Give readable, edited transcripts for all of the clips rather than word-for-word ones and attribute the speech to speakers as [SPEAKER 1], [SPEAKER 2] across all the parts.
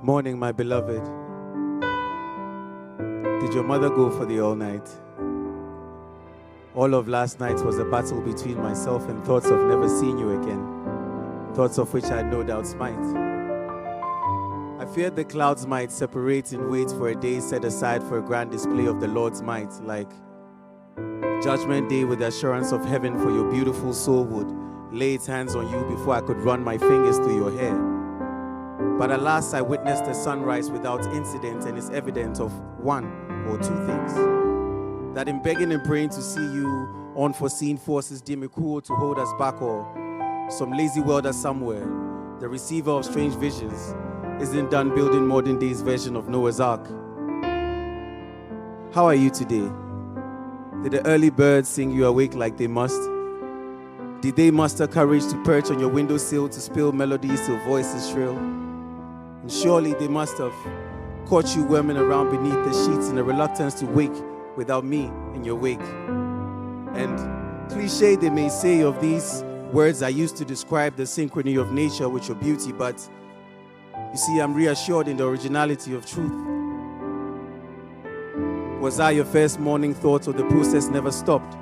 [SPEAKER 1] Morning, my beloved. Did your mother go for the all night? All of last night was a battle between myself and thoughts of never seeing you again, thoughts of which I had no doubts might. I feared the clouds might separate in wait for a day set aside for a grand display of the Lord's might, like Judgment Day with the assurance of heaven for your beautiful soul would lay its hands on you before I could run my fingers through your hair. But alas, I witnessed a sunrise without incident, and it's evident of one or two things. That in begging and praying to see you, unforeseen forces deem it cruel to hold us back, or some lazy welder somewhere, the receiver of strange visions, isn't done building modern day's version of Noah's Ark. How are you today? Did the early birds sing you awake like they must? Did they muster courage to perch on your windowsill to spill melodies till voices shrill? And surely they must have caught you worming around beneath the sheets in a reluctance to wake without me in your wake. And cliché they may say of these words I used to describe the synchrony of nature with your beauty, but you see, I'm reassured in the originality of truth. Was I your first morning thought, or the process never stopped?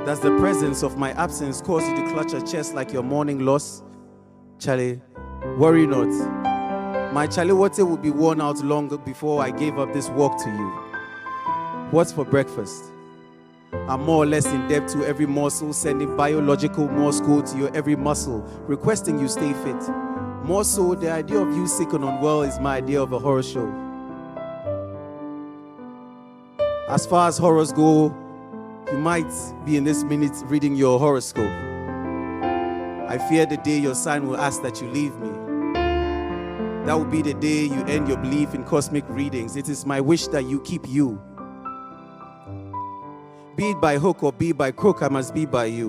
[SPEAKER 1] Does the presence of my absence cause you to clutch your chest like your morning loss? Charlie, worry not. My Charlie water would be worn out long before I gave up this walk to you. What's for breakfast? I'm more or less in debt to every morsel, sending biological Morse code to your every muscle, requesting you stay fit. More so, the idea of you sick and unwell is my idea of a horror show. As far as horrors go, you might be in this minute reading your horoscope. I fear the day your sign will ask that you leave me. That will be the day you end your belief in cosmic readings. It is my wish that you keep you. Be it by hook or be it by crook, I must be by you.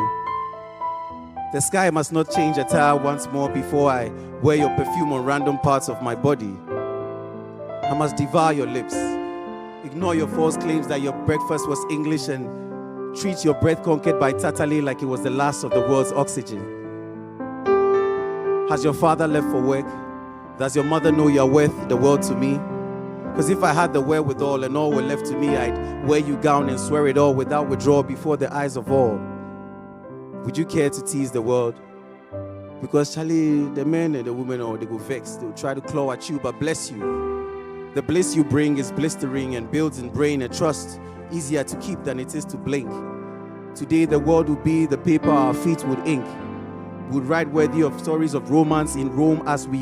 [SPEAKER 1] The sky must not change attire once more before I wear your perfume on random parts of my body. I must devour your lips. Ignore your false claims that your breakfast was English and treat your breath conquered by Tatale like it was the last of the world's oxygen. Has your father left for work? Does your mother know you're worth the world to me? Because if I had the wherewithal and all were left to me, I'd wear you gown and swear it all without withdrawal before the eyes of all. Would you care to tease the world? Because Charlie, the men and the women, they go vex. They'll try to claw at you, but bless you. The bliss you bring is blistering and builds in brain and trust, easier to keep than it is to blink. Today the world would be the paper our feet would ink. We would write worthy of stories of romance in Rome as we